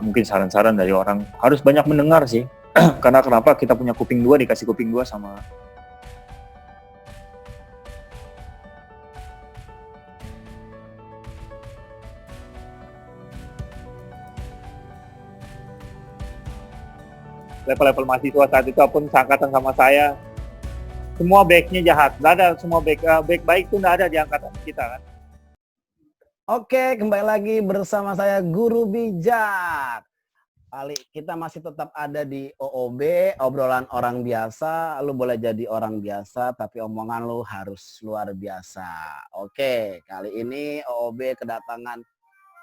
mungkin saran-saran dari orang. Harus banyak mendengar sih. Karena kenapa kita punya kuping dua, dikasih kuping dua sama level-level mahasiswa saat itu pun seangkatan sama saya, semua backnya jahat. Nggak ada semua back baik itu nggak ada di angkatan kita kan. Oke, kembali lagi bersama saya Guru Bijak. Kali kita masih tetap ada di OOB, obrolan orang biasa. Lu boleh jadi orang biasa, tapi omongan lu harus luar biasa. Oke, kali ini OOB kedatangan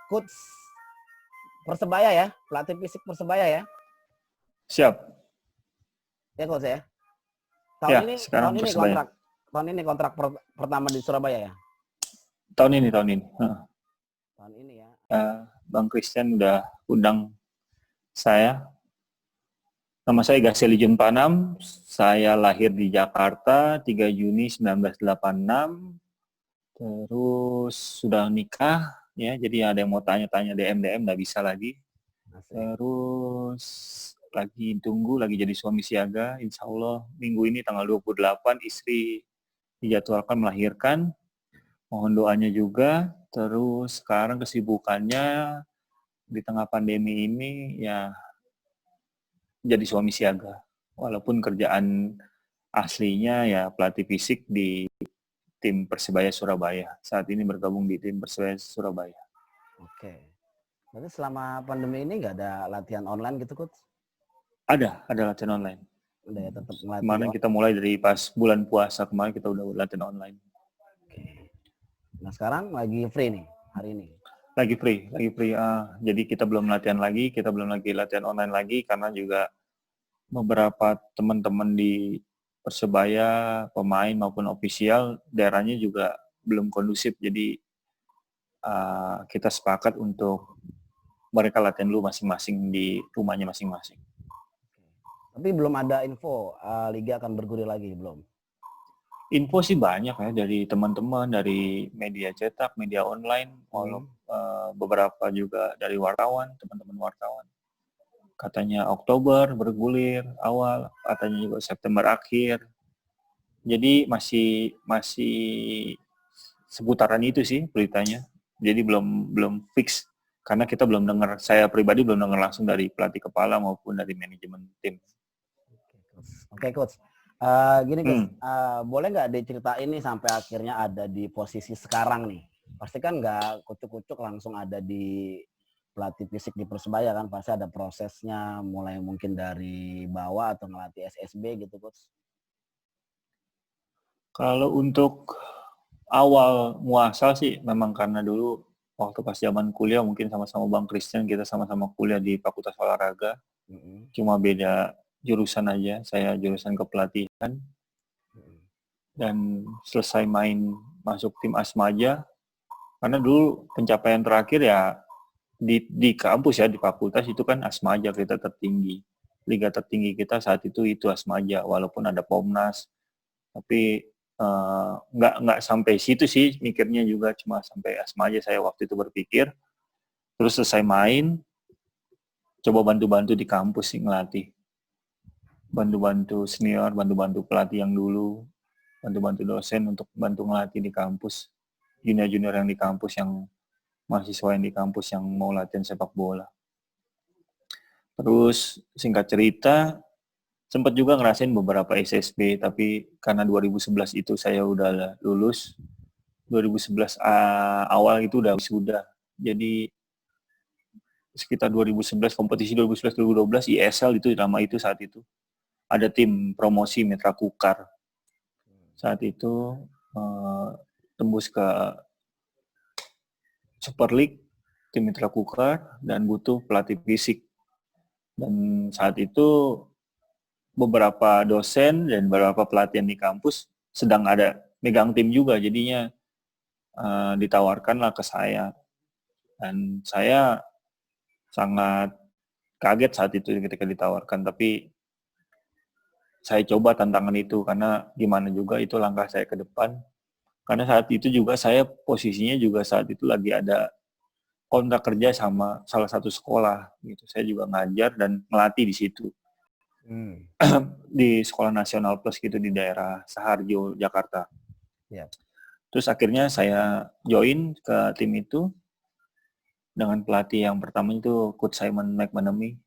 coach Persebaya ya, pelatih fisik Persebaya ya. Siap. Ya coach ya. Ya, sekarang Persebaya. Tahun ini kontrak pertama di Surabaya ya. Tahun ini. Tahun ini ya. Bang Christian udah undang saya. Nama saya Gaseli Junpanam. Saya lahir di Jakarta 3 Juni 1986. Terus sudah nikah ya. Jadi ada yang mau tanya-tanya DM nggak bisa lagi. Terus lagi jadi suami siaga. Insya Allah minggu ini tanggal 28 istri dijadwalkan melahirkan. Mohon doanya juga. Terus sekarang kesibukannya di tengah pandemi ini ya jadi suami siaga. Walaupun kerjaan aslinya ya pelatih fisik di tim Persebaya Surabaya. Saat ini bergabung di tim Persebaya Surabaya. Oke. Berarti selama pandemi ini nggak ada latihan online gitu, Coach? Ada latihan online. Udah ya, tetap ngelatih. Kemarin kita mulai dari pas bulan puasa kemarin kita udah latihan online. Oke. Nah sekarang lagi free nih hari ini. Lagi free. Jadi kita belum latihan online lagi karena juga beberapa teman-teman di Persebaya, pemain maupun ofisial, daerahnya juga belum kondusif. Jadi kita sepakat untuk mereka latihan dulu masing-masing di rumahnya masing-masing. Tapi belum ada info liga akan bergulir lagi, belum? Info sih banyak ya dari teman-teman, dari media cetak, media online, beberapa juga dari wartawan, teman-teman wartawan. Katanya Oktober bergulir awal, katanya juga September akhir. Jadi masih seputaran itu sih beritanya. Jadi belum fix karena kita belum dengar, saya pribadi belum dengar langsung dari pelatih kepala maupun dari manajemen tim. Oke, Coach. Gini Coach, boleh nggak diceritain nih sampai akhirnya ada di posisi sekarang nih? Pasti kan nggak kucuk-kucuk langsung ada di pelatih fisik di Persebaya kan, pasti ada prosesnya, mulai mungkin dari bawah atau ngelatih SSB gitu, Coach. Kalau untuk awal muasal sih memang karena dulu waktu pas zaman kuliah mungkin sama-sama Bang Christian kita sama-sama kuliah di Fakultas Olahraga. Cuma beda jurusan aja, saya jurusan kepelatihan. Dan selesai main masuk tim Asmaja, karena dulu pencapaian terakhir ya di kampus ya, di fakultas itu kan Asmaja kita tertinggi. Liga tertinggi kita saat itu Asmaja, walaupun ada Pomnas, tapi nggak sampai situ sih mikirnya juga, cuma sampai Asmaja saya waktu itu berpikir. Terus selesai main, coba bantu-bantu di kampus sih ngelatih. Bantu-bantu senior, bantu-bantu pelatih yang dulu, bantu-bantu dosen untuk bantu ngelatih di kampus. Junior-junior yang di kampus, yang mahasiswa yang di kampus yang mau latihan sepak bola. Terus singkat cerita, sempat juga ngerasain beberapa SSB, tapi karena 2011 itu saya udah lulus, 2011 awal itu udah wisuda. Jadi sekitar 2011, kompetisi 2011-2012 ISL itu nama itu saat itu. Ada tim promosi Mitra Kukar. Saat itu tembus ke Super League, tim Mitra Kukar, dan butuh pelatih fisik. Dan saat itu beberapa dosen dan beberapa pelatihan di kampus sedang ada megang tim juga, jadinya ditawarkanlah ke saya. Dan saya sangat kaget saat itu ketika ditawarkan, tapi saya coba tantangan itu karena gimana juga itu langkah saya ke depan. Karena saat itu juga saya posisinya juga saat itu lagi ada kontrak kerja sama salah satu sekolah gitu. Saya juga ngajar dan melatih di situ. Di Sekolah Nasional Plus gitu di daerah Saharjo, Jakarta. Yap. Terus akhirnya saya join ke tim itu dengan pelatih yang pertama itu Coach Simon McManamy.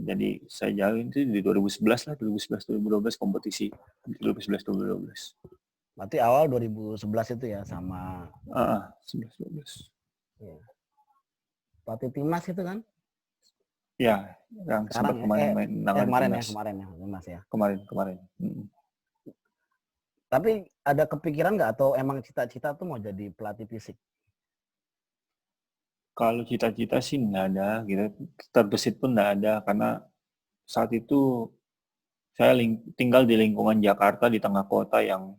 Jadi saya join itu di 2011 lah, 2011-2012 kompetisi. 2011-2012. Berarti awal 2011 itu ya sama 11-12. ya. Pelatih timnas itu kan? Ya, yang sempat kemarin main kemarin ya, timnas ya. Kemarin. Tapi ada kepikiran nggak atau emang cita-cita tuh mau jadi pelatih fisik? Kalau cita-cita sih nggak ada, gitu. Terbesit pun nggak ada, karena saat itu saya tinggal di lingkungan Jakarta di tengah kota yang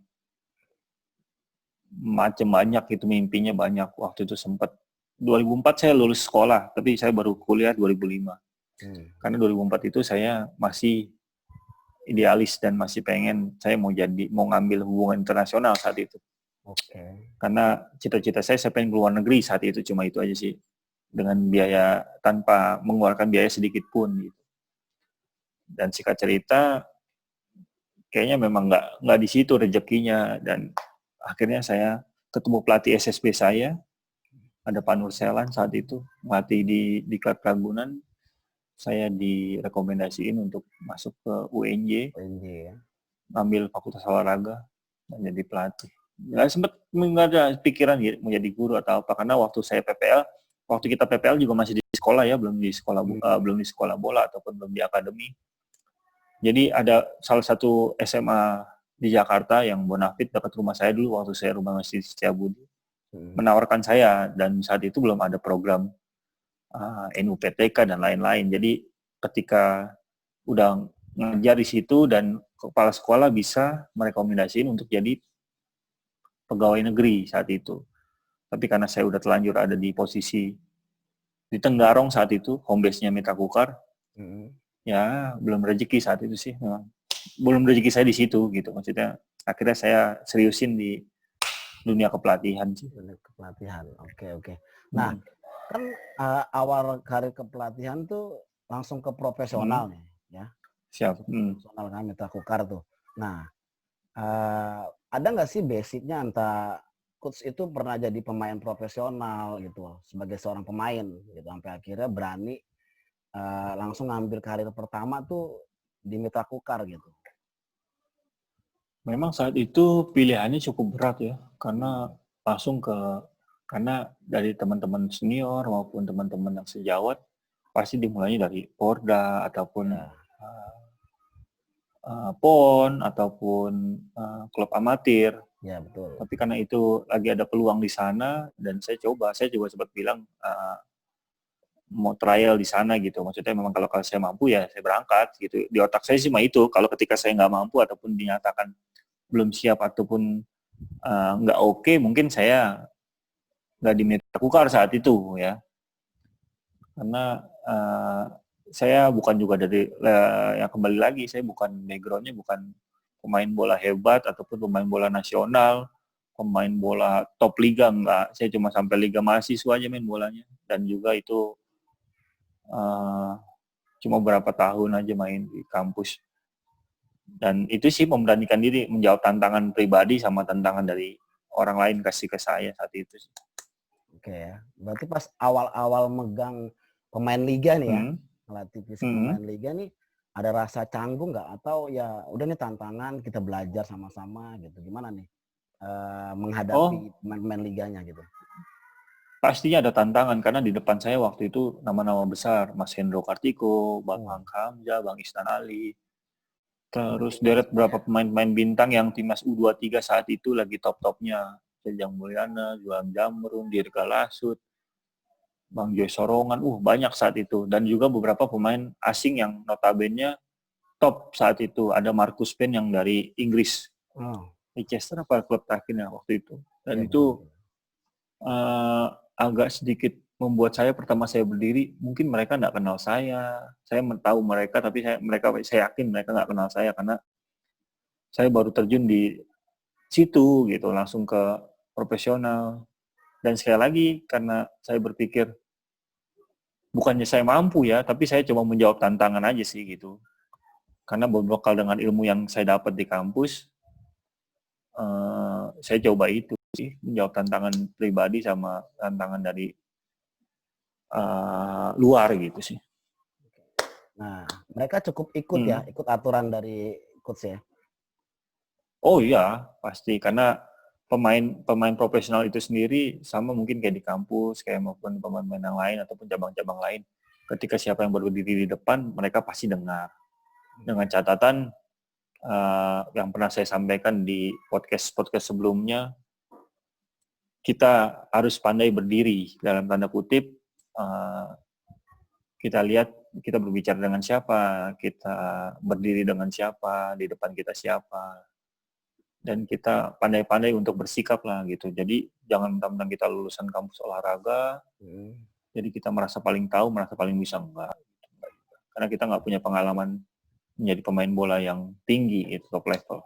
macam banyak, itu mimpinya banyak. Waktu itu sempat 2004 saya lulus sekolah, tapi saya baru kuliah 2005. Karena 2004 itu saya masih idealis dan masih pengen, saya mau ngambil hubungan internasional saat itu. Karena cita-cita saya pengen keluar negeri saat itu, cuma itu aja sih. Dengan biaya, tanpa mengeluarkan biaya sedikit pun gitu. Dan singkat cerita, kayaknya memang nggak di situ rezekinya, dan akhirnya saya ketemu pelatih SSB saya, ada Pak Nur Selan saat itu, melatih di klub Ragunan. Saya direkomendasiin untuk masuk ke UNJ, ambil fakultas olahraga, dan jadi pelatih. Nggak sempat nggak ada pikiran gitu, mau jadi guru atau apa, karena waktu kita PPL juga masih di sekolah ya, belum di sekolah bola ataupun belum di akademi. Jadi ada salah satu SMA di Jakarta yang Bonafit dekat rumah saya dulu waktu saya rumah masih di Setiabudi, menawarkan saya, dan saat itu belum ada program NUPTK dan lain-lain. Jadi ketika udah ngajar di situ dan kepala sekolah bisa merekomendasiin untuk jadi pegawai negeri saat itu. Tapi karena saya udah terlanjur ada di posisi di Tenggarong saat itu, home base-nya Mitra Kukar, ya belum rezeki saat itu sih, memang belum rezeki saya di situ gitu. Maksudnya akhirnya saya seriusin di dunia kepelatihan sih. Kepelatihan, oke. Nah, kan awal karir kepelatihan tuh langsung ke profesional nih, ya. Siap. Profesional kan Mitra Kukar tuh. Nah, ada nggak sih basicnya entah coach itu pernah jadi pemain profesional gitu sebagai seorang pemain gitu sampai akhirnya berani langsung ngambil karir pertama tuh di Mitra Kukar gitu. Memang saat itu pilihannya cukup berat ya, karena karena dari teman-teman senior maupun teman-teman yang sejawat pasti dimulainya dari Porda ataupun PON ataupun klub amatir. Ya, betul. Tapi karena itu lagi ada peluang di sana dan saya juga sempat bilang mau trial di sana gitu. Maksudnya memang kalau saya mampu ya saya berangkat gitu. Di otak saya sih mah itu. Kalau ketika saya nggak mampu ataupun dinyatakan belum siap ataupun nggak oke, mungkin saya nggak di Mitra Kukar saat itu ya. Karena saya bukan juga dari yang kembali lagi, saya bukan background-nya bukan pemain bola hebat ataupun pemain bola nasional, pemain bola top liga, enggak. Saya cuma sampai liga mahasiswa aja main bolanya, dan juga itu cuma berapa tahun aja main di kampus. Dan itu sih memberanikan diri menjawab tantangan pribadi sama tantangan dari orang lain kasih ke saya saat itu. Oke ya, berarti pas awal-awal megang pemain liga nih ya, melatih fisik pemain liga nih, ada rasa canggung nggak? Atau ya udah nih tantangan, kita belajar sama-sama gitu. Gimana nih menghadapi pemain liganya gitu? Pastinya ada tantangan, karena di depan saya waktu itu nama-nama besar, Mas Hendro Kartiko, Bang Hamzah, Bang Ihsan Ali, terus deret beberapa pemain-pemain bintang yang timnas U23 saat itu lagi top-topnya, Jajang Mulyana, Juan Jamrun, Dirga Lasut, Bang Joy Sorongan, banyak saat itu. Dan juga beberapa pemain asing yang notabene top saat itu. Ada Marcus Pen yang dari Inggris. Leicester apa klub terakhirnya waktu itu. Dan itu agak sedikit membuat saya pertama saya berdiri, mungkin mereka nggak kenal saya tahu mereka, tapi saya yakin mereka nggak kenal saya, karena saya baru terjun di situ gitu, langsung ke profesional. Dan sekali lagi, karena saya berpikir, bukannya saya mampu ya, tapi saya coba menjawab tantangan aja sih gitu. Karena berbekal dengan ilmu yang saya dapat di kampus, saya coba itu sih, menjawab tantangan pribadi sama tantangan dari luar gitu sih. Nah, mereka cukup ikut ya, ikut aturan dari coach ya. Oh iya, pasti. Karena pemain profesional itu sendiri sama mungkin kayak di kampus, kayak maupun pemain-pemain yang lain ataupun cabang-cabang lain. Ketika siapa yang berdiri di depan, mereka pasti dengar. Dengan catatan yang pernah saya sampaikan di podcast sebelumnya, kita harus pandai berdiri dalam tanda kutip. Kita lihat kita berbicara dengan siapa, kita berdiri dengan siapa, di depan kita siapa, dan kita pandai-pandai untuk bersikap lah gitu. Jadi jangan mentang-mentang kita lulusan kampus olahraga, jadi kita merasa paling tahu, merasa paling bisa, enggak. Karena kita nggak punya pengalaman menjadi pemain bola yang tinggi, itu top level.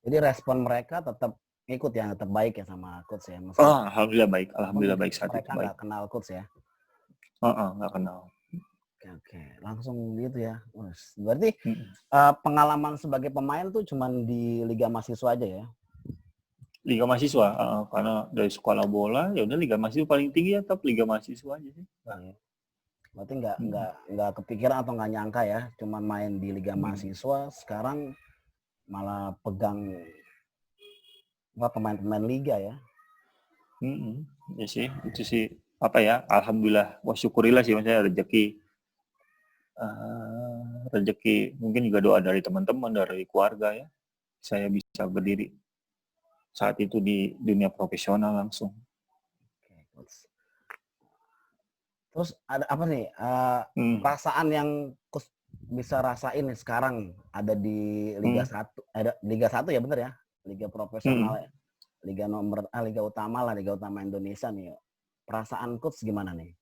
Jadi respon mereka tetap ikut ya, tetap baik ya sama coach ya. Alhamdulillah baik saat itu. Mereka nggak kenal coach ya? Nggak kenal. Oke, langsung gitu ya. Berarti pengalaman sebagai pemain tuh cuman di Liga Mahasiswa aja ya? Liga Mahasiswa, karena dari sekolah bola ya udah Liga Mahasiswa paling tinggi ya, tetap Liga Mahasiswa aja sih. Berarti nggak kepikiran atau nggak nyangka ya, cuman main di Liga Mahasiswa, sekarang malah pegang pemain-pemain liga ya. Ya sih, itu sih apa ya, alhamdulillah, syukurilah sih maksudnya rezeki mungkin juga doa dari teman-teman, dari keluarga ya, saya bisa berdiri saat itu di dunia profesional langsung. Terus ada apa nih perasaan yang bisa rasain nih sekarang ada di Liga 1, ada Liga 1 ya bener ya, Liga profesional ya, Liga utama Indonesia nih. Perasaan coach gimana nih?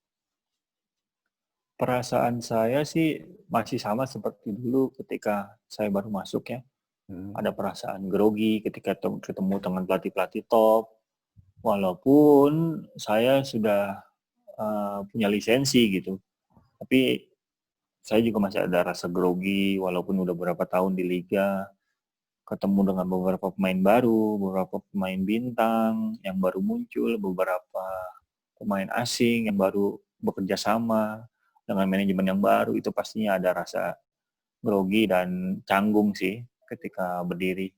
Perasaan saya sih masih sama seperti dulu ketika saya baru masuk ya. Ada perasaan grogi ketika ketemu dengan pelatih-pelatih top. Walaupun saya sudah punya lisensi gitu. Tapi saya juga masih ada rasa grogi walaupun udah beberapa tahun di liga. Ketemu dengan beberapa pemain baru, beberapa pemain bintang yang baru muncul, beberapa pemain asing yang baru bekerja sama dengan manajemen yang baru, itu pastinya ada rasa grogi dan canggung sih ketika berdiri.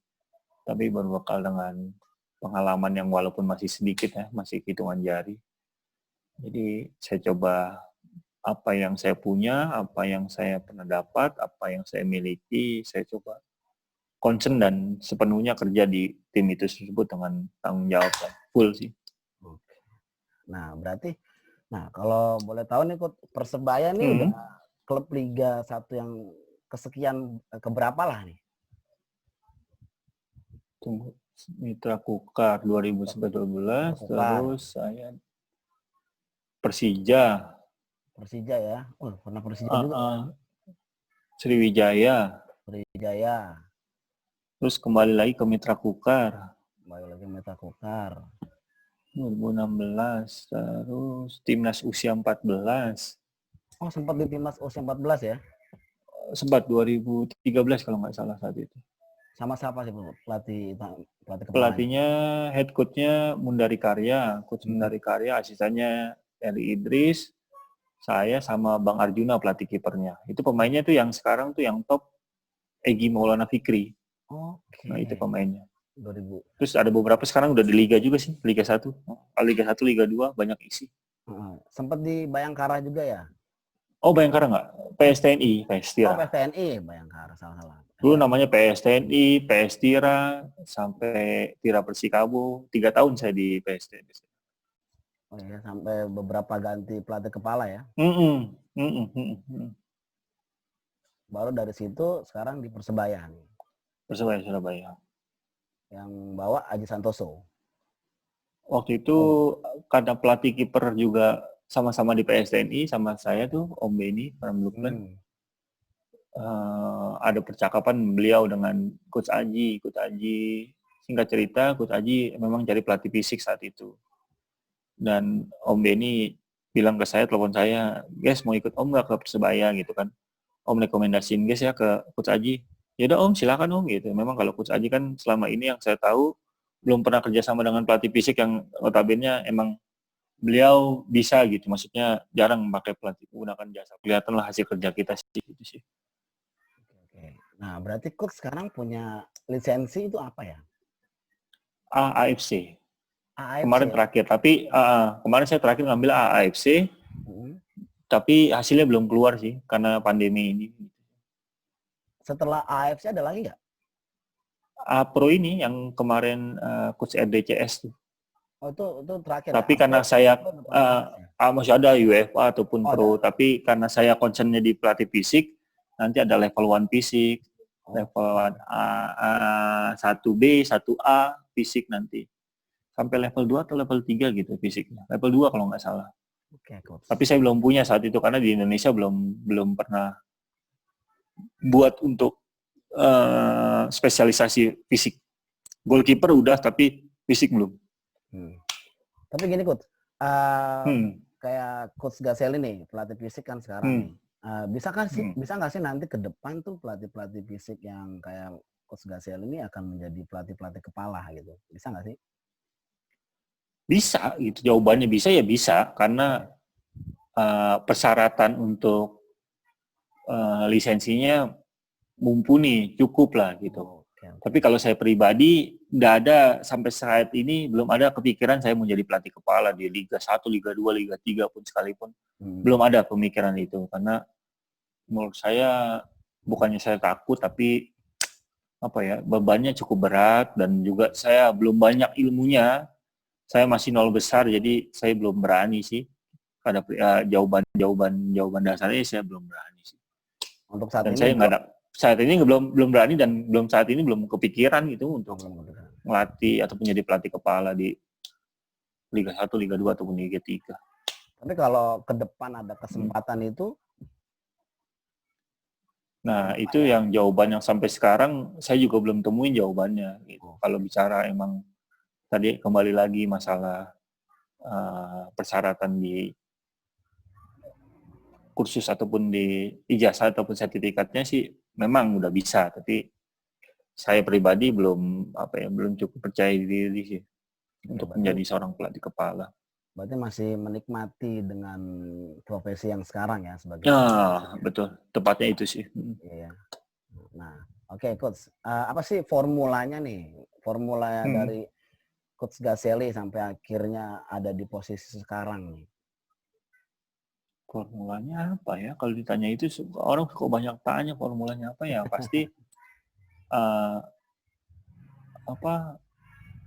Tapi berbekal dengan pengalaman yang walaupun masih sedikit ya, masih hitungan jari. Jadi saya coba apa yang saya punya, apa yang saya pernah dapat, apa yang saya miliki, saya coba concern dan sepenuhnya kerja di tim itu tersebut dengan tanggung jawab full sih. Nah, berarti kalau boleh tahu nih Persebaya nih udah klub Liga 1 yang kesekian keberapa lah nih? Tunggu, Mitra Kukar 2012, terus saya Persija ya. Pernah Persija juga. Sriwijaya. Terus kembali lagi ke Mitra Kukar. 2016, terus Timnas Usia 14. Oh, sempat di Timnas Usia 14 ya? Sempat 2013 kalau nggak salah saat itu. Sama siapa sih pelatih Pelatihnya, head coach-nya Mundari Karya, coach Mundari Karya, asistennya Eli Idris, saya sama Bang Arjuna pelatih kipernya. Itu pemainnya tuh yang sekarang tuh yang top Egy Maulana Fikri. Nah, itu pemainnya. 2000. Terus ada beberapa sekarang udah di Liga juga sih, Liga 1. Liga 1, Liga 2 banyak isi. Sempat di Bayangkara juga ya? Oh, Bayangkara nggak? PS TNI, PS Tira. Oh, PS TNI, Bayangkara, salah. Dulu namanya PS TNI, PS Tira, sampai Tira Persikabo. 3 tahun saya di PS TNI. Oh ya, sampai beberapa ganti pelatih kepala ya? Baru dari situ sekarang di Persebaya nih. Persebaya Surabaya. Yang bawa Aji Santoso. Waktu itu karena pelatih kiper juga sama-sama di PSTNI sama saya tuh Om Beni Pramukman. Ada percakapan beliau dengan Coach Aji. Singkat cerita, Coach Aji memang cari pelatih fisik saat itu. Dan Om Denny bilang ke saya, telepon saya, guys mau ikut Om nggak ke Persebaya gitu kan. Om rekomendasiin guys ya ke Coach Aji. Ya udah Om, silakan Om gitu. Memang kalau Coach Aji kan selama ini yang saya tahu belum pernah kerjasama dengan pelatih fisik yang notabene emang beliau bisa gitu. Maksudnya jarang memakai pelatih menggunakan jasa. Kelihatanlah hasil kerja kita sih gitu sih. Oke. Nah, berarti coach sekarang punya lisensi itu apa ya? AAFC. AAFC Kemarin ya? terakhir, tapi kemarin saya terakhir ngambil AAFC, tapi hasilnya belum keluar sih karena pandemi ini. Setelah AAFC ada lagi nggak? Pro ini yang kemarin coach RDCS tuh. Oh itu terakhir ya? Tapi karena saya Pro udah pernah lolos ya? masih ada UEFA ataupun Oh Pro, ada. tapi karena saya concernnya di pelatih fisik, nanti ada level 1 fisik, level 1B, 1A fisik nanti. Sampai level 2 atau level 3 gitu fisiknya. Level 2 kalau nggak salah. Oke, coach. Tapi saya belum punya saat itu karena di Indonesia belum pernah buat untuk spesialisasi fisik. Goalkeeper udah, tapi fisik belum. Tapi gini coach, kayak coach Gaselli nih, pelatih fisik kan sekarang nih. Bisa nggak sih nanti ke depan tuh pelatih fisik yang kayak coach Gaselli ini akan menjadi pelatih kepala gitu? Bisa nggak sih? Bisa, gitu. Jawabannya bisa ya bisa, karena persyaratan untuk lisensinya mumpuni, cukup lah gitu. Tapi kalau saya pribadi, nggak ada sampai saat ini belum ada kepikiran saya mau jadi pelatih kepala di Liga 1, Liga 2, Liga 3 pun sekalipun. Belum ada pemikiran itu, karena menurut saya bukannya saya takut, tapi apa ya, bebannya cukup berat dan juga saya belum banyak ilmunya. Saya masih nol besar, jadi saya belum berani sih. Pada jawaban dasarnya saya belum berani sih. Untuk saat Dan ini saya nggak ada saat ini belum berani dan saat ini belum kepikiran gitu untuk melatih atau menjadi pelatih kepala di Liga 1, Liga 2 ataupun Liga 3. Tapi kalau ke depan ada kesempatan itu? Nah, itu yang jawaban yang sampai sekarang saya juga belum temuin jawabannya gitu. Kalau bicara emang tadi kembali lagi masalah persyaratan di kursus ataupun di ijazah ataupun sertifikatnya sih memang udah bisa, tapi saya pribadi belum cukup percaya diri sih untuk menjadi seorang pelatih kepala. Berarti masih menikmati dengan profesi yang sekarang ya sebagai betul, tepatnya itu sih. Iya. Nah, oke coach, apa sih formulanya nih? Formula dari coach Gaselli sampai akhirnya ada di posisi sekarang nih. Formulanya apa ya? Kalau ditanya itu orang suka banyak tanya formulanya apa ya? Pasti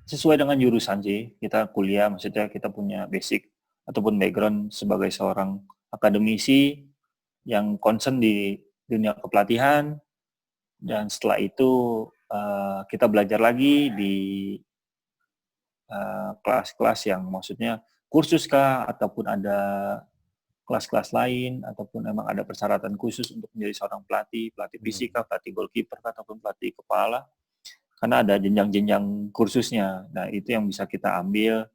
sesuai dengan jurusan sih. Kita kuliah, maksudnya kita punya basic ataupun background sebagai seorang akademisi yang concern di dunia kepelatihan, dan setelah itu kita belajar lagi di kelas-kelas yang maksudnya kursus kah, ataupun ada kelas-kelas lain, ataupun memang ada persyaratan khusus untuk menjadi seorang pelatih fisik kah, pelatih goalkeeper kah, ataupun pelatih kepala. Karena ada jenjang-jenjang kursusnya. Nah, itu yang bisa kita ambil.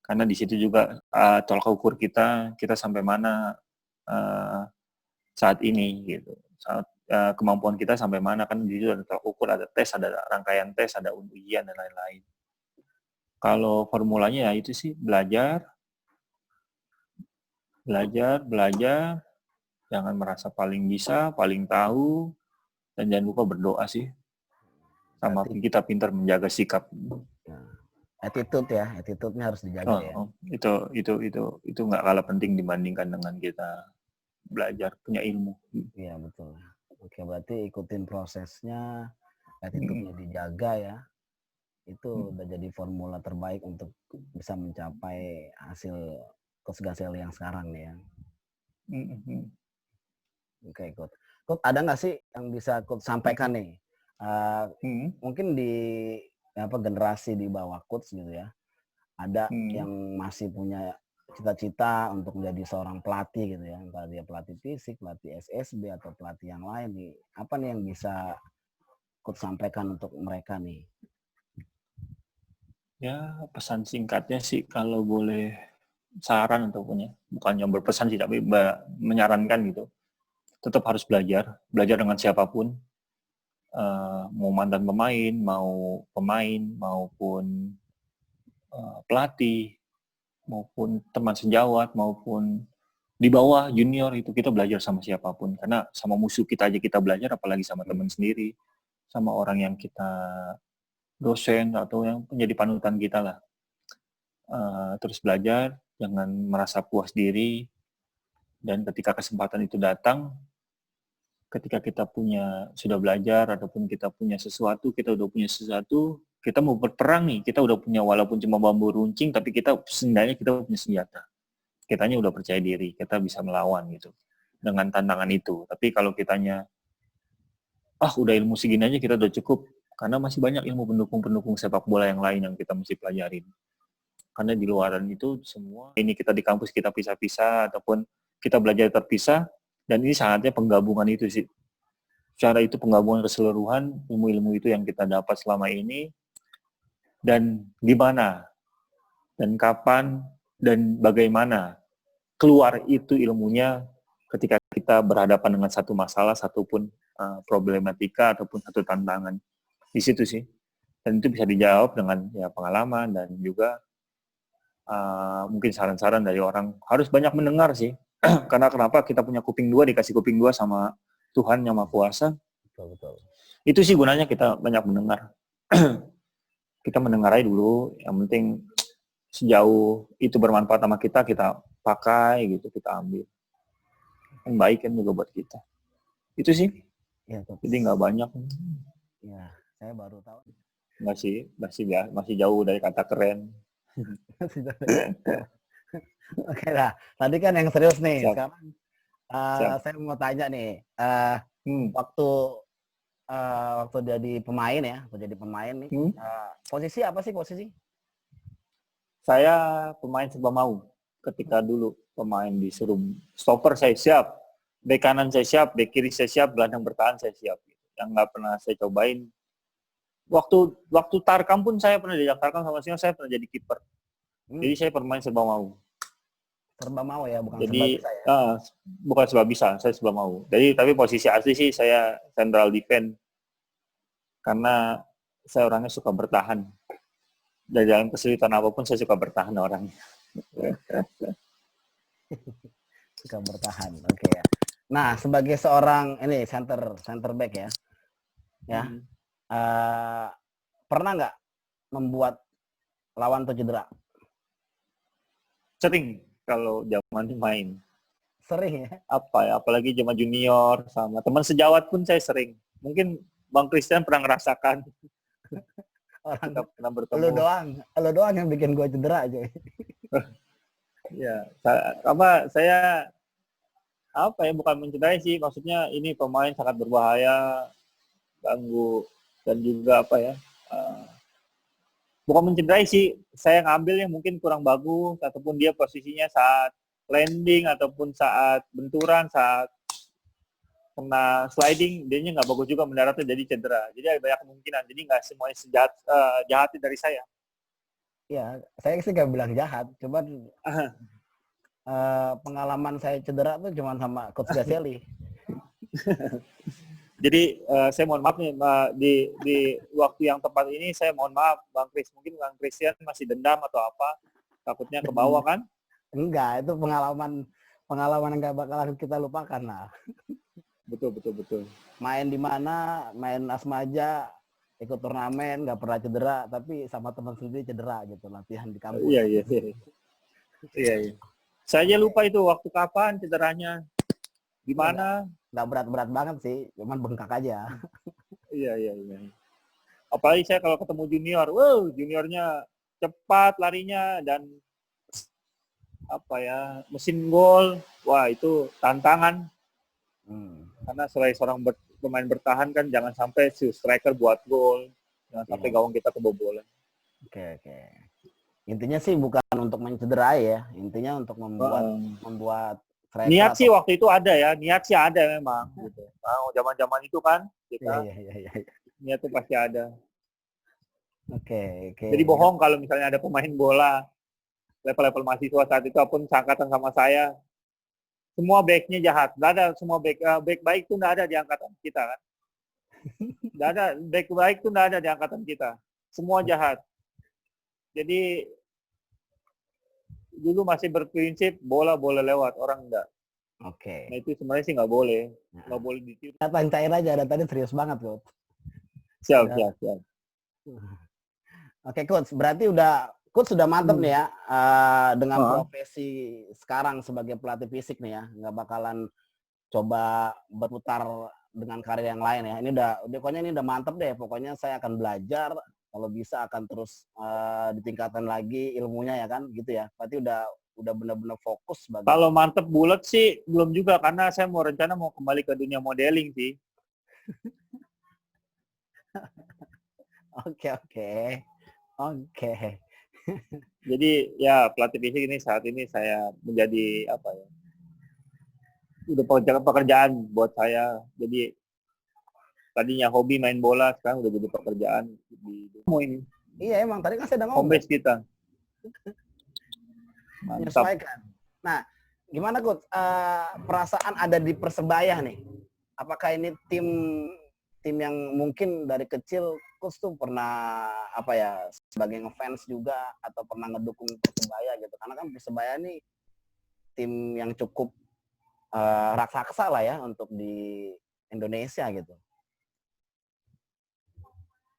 Karena di situ juga tolak ukur kita sampai mana saat ini gitu. Kemampuan kita sampai mana, kan di situ ada tolak ukur, ada tes, ada rangkaian tes, ada ujian dan lain-lain. Kalau formulanya ya itu sih belajar, jangan merasa paling bisa, paling tahu, dan jangan lupa berdoa sih. Sama kita pintar menjaga sikap. Attitude-nya harus dijaga ya. Itu nggak kalah penting dibandingkan dengan kita belajar, punya ilmu. Iya betul. Oke, berarti ikutin prosesnya, attitude-nya dijaga ya. Itu udah jadi formula terbaik untuk bisa mencapai hasil Coach Gaselli yang sekarang nih ya. Oke, Coach. Coach, ada nggak sih yang bisa Coach sampaikan nih? Mungkin di generasi di bawah Coach gitu ya, ada yang masih punya cita-cita untuk menjadi seorang pelatih gitu ya, entah dia pelatih fisik, pelatih SSB atau pelatih yang lain nih. Apa nih yang bisa Coach sampaikan untuk mereka nih? Ya, pesan singkatnya sih kalau boleh saran ataupun ya, bukannya berpesan sih, tapi menyarankan gitu. Tetap harus belajar dengan siapapun, mau mantan pemain, maupun pelatih, maupun teman sejawat, maupun di bawah junior, itu kita belajar sama siapapun. Karena sama musuh kita aja kita belajar, apalagi sama teman sendiri, sama orang yang kita dosen atau yang menjadi panutan kita lah. Terus belajar, jangan merasa puas diri, dan ketika kesempatan itu datang, ketika kita sudah belajar ataupun kita punya sesuatu, kita mau berperang nih, kita udah punya walaupun cuma bambu runcing, tapi seenggaknya kita punya senjata. Kitanya udah percaya diri, kita bisa melawan gitu dengan tantangan itu. Tapi kalau kitanya, udah ilmu segini aja kita udah cukup, karena masih banyak ilmu pendukung sepak bola yang lain yang kita mesti pelajarin. Karena di luaran itu semua, ini kita di kampus kita pisah-pisah, ataupun kita belajar terpisah, dan ini saatnya penggabungan itu sih. Secara itu penggabungan keseluruhan ilmu-ilmu itu yang kita dapat selama ini, dan gimana, dan kapan, dan bagaimana keluar itu ilmunya ketika kita berhadapan dengan satu masalah, satupun problematika, ataupun satu tantangan. Di situ sih. Dan itu bisa dijawab dengan ya pengalaman, dan juga mungkin saran-saran dari orang. Harus banyak mendengar sih. Karena kenapa kita punya kuping dua, dikasih kuping dua sama Tuhan yang Maha Kuasa. Betul. Itu sih gunanya kita banyak mendengar. Kita mendengar aja dulu, yang penting sejauh itu bermanfaat sama kita pakai gitu, kita ambil. Yang baik kan juga buat kita. Itu sih. Ya, jadi nggak banyak. Ya, saya baru tahu. Masih jauh dari kata keren. Oke lah, tadi kan yang serius nih. Siap. Sekarang saya mau tanya nih, waktu jadi pemain nih, posisi apa sih posisi? Saya pemain serba mau. Ketika dulu pemain disuruh stopper, saya siap. Bek kanan saya siap, bek kiri saya siap, gelandang bertahan saya siap. Yang nggak pernah saya cobain. Waktu Tarkam pun saya pernah diajak Tarkam sama Singo, saya pernah jadi kiper. Jadi saya pemain serba mau. Serba mau ya, bukan jadi, serba bisa ya? Bukan serba bisa, saya serba mau. Jadi, tapi posisi asli sih saya central defense. Karena saya orangnya suka bertahan. Dari dalam kesulitan apapun saya suka bertahan orangnya. Suka bertahan, oke ya. Nah, sebagai seorang ini center back ya, pernah nggak membuat lawan tuh cedera? Sering kalau zaman main. Sering ya? Apalagi zaman junior sama teman sejawat pun saya sering. Mungkin Bang Christian pernah ngerasakan. Orang kita pernah bertemu. Lo doang yang bikin gue cedera aja. Ya, saya bukan mencederai sih, maksudnya ini pemain sangat berbahaya, ganggu, dan juga bukan mencederai sih, saya ngambil yang mungkin kurang bagus, ataupun dia posisinya saat landing, ataupun saat benturan, saat kena sliding, dianya nggak bagus juga mendaratnya, jadi cedera. Jadi ada banyak kemungkinan, jadi nggak semuanya jahatnya dari saya. Ya, saya sih nggak bilang jahat, cuman pengalaman saya cedera tuh cuma sama Coach Gaselli. Jadi saya mohon maaf nih, di waktu yang tepat ini saya mohon maaf Bang Chris, mungkin Bang Christian masih dendam atau apa, takutnya ke bawah kan? Enggak, itu pengalaman yang nggak bakalan kita lupakan lah. Betul. Main di mana, main Asmaja, ikut turnamen, nggak pernah cedera, tapi sama teman sendiri cedera gitu, latihan di kampus. Iya. Saya aja lupa itu waktu kapan cederanya, gimana? Nggak berat-berat banget sih, cuman bengkak aja. Iya. Apalagi saya kalau ketemu junior, juniornya cepat larinya dan mesin gol, wah itu tantangan. Karena selain seorang pemain bertahan kan jangan sampai si striker buat gol, jangan sampai gawang kita kebobolan. Oke. Intinya sih bukan untuk mencederai ya, intinya untuk membuat striker. Niat sih waktu itu ada ya, niat sih ada memang. Gitu. Zaman-zaman itu kan kita niat itu pasti ada. Oke. Jadi bohong kalau misalnya ada pemain bola level-level mahasiswa saat itu pun seangkatan sama saya, semua backnya jahat. Nggak ada semua back baik tuh nggak ada di angkatan kita kan. Nggak ada back baik tuh nggak ada di angkatan kita. Semua jahat. Jadi dulu masih berprinsip bola boleh lewat, orang enggak. Oke. Nah itu sebenarnya sih nggak boleh ditiru. Tanya cair aja, ada tadi serius banget, Coach. Siap, Ya. siap, siap. Oke, Coach. Berarti Coach sudah mantep nih ya dengan profesi sekarang sebagai pelatih fisik nih ya. Nggak bakalan coba berputar dengan karir yang lain ya. Ini pokoknya ini udah mantep deh. Pokoknya saya akan belajar, kalau bisa akan terus ditingkatkan lagi ilmunya ya kan, gitu ya. Berarti udah benar-benar fokus sebagai. Kalau mantep bulat sih belum juga, karena saya mau kembali ke dunia modeling sih. Oke. Jadi ya pelatih fisik ini saat ini saya menjadi apa ya? Udah pekerjaan buat saya. Jadi tadinya hobi main bola, sekarang udah jadi pekerjaan di ini. Iya emang tadi kan saya udah ngomong. Home base kita. Menyesuaikan. Nah, gimana Coach? Perasaan ada di Persebaya nih. Apakah ini tim yang mungkin dari kecil Coach tuh pernah sebagai ngefans juga atau pernah ngedukung Persebaya gitu? Karena kan Persebaya nih tim yang cukup raksasa lah ya untuk di Indonesia gitu.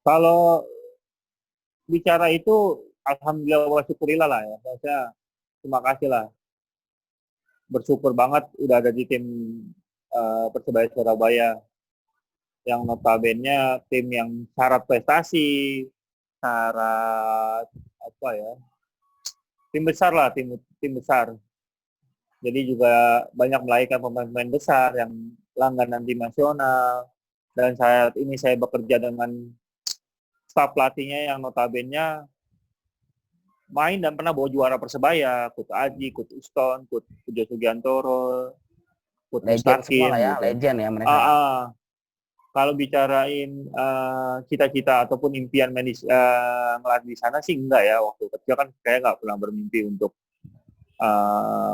Kalau bicara itu, alhamdulillah wa syukurillah lah ya. Saya terima kasih lah. Bersyukur banget udah ada di tim Persebaya Surabaya. Yang notabene tim yang syarat prestasi, syarat apa ya? Tim besar lah, tim besar. Jadi juga banyak melahirkan pemain-pemain besar yang langganan tim nasional. Dan saat ini saya bekerja dengan staf pelatihnya yang notabene main dan pernah bawa juara Persebaya, Coach Aji, Coach Uston, Coach Pujo Sugiantoro, Coach Mustakim. Semua lah ya, gitu. Legend ya mereka. Kalau bicarain cita-cita ataupun impian melatih di sana sih enggak ya. Waktu kecil kan saya nggak pernah bermimpi untuk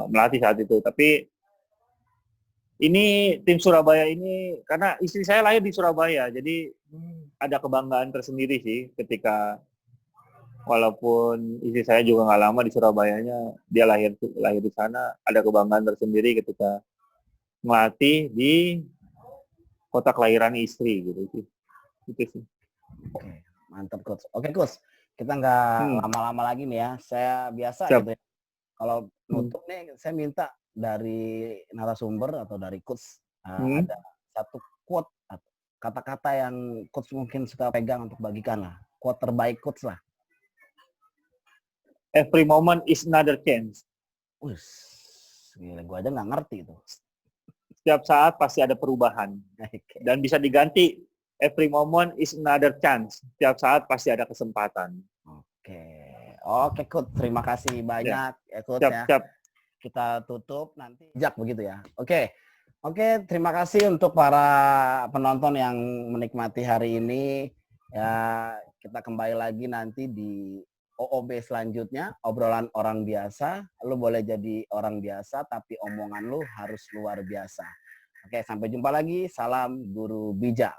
melatih saat itu. Tapi ini tim Surabaya ini, karena istri saya lahir di Surabaya, jadi ada kebanggaan tersendiri sih ketika walaupun istri saya juga nggak lama di Surabayanya, dia lahir di sana, ada kebanggaan tersendiri ketika melatih di kota kelahiran istri gitu sih. Itu sih. Oke, mantap Coach. Oke Coach, kita nggak lama-lama lagi nih ya. Saya biasa Siap. gitu ya. Kalau nutup nih, saya minta dari narasumber atau dari Coach ada satu quote, kata-kata yang Coach mungkin suka pegang untuk bagikan lah. Quote terbaik Coach lah. Every moment is another chance. Gila, gue aja nggak ngerti itu. Setiap saat pasti ada perubahan. Dan bisa diganti, every moment is another chance. Setiap saat pasti ada kesempatan. Oke Coach, terima kasih banyak ya Coach ya. Siap. Kita tutup nanti jak begitu ya. Oke, terima kasih untuk para penonton yang menikmati hari ini. Ya, kita kembali lagi nanti di OOB selanjutnya, obrolan orang biasa. Lu boleh jadi orang biasa, tapi omongan lu harus luar biasa. Oke, sampai jumpa lagi. Salam Guru Bijak.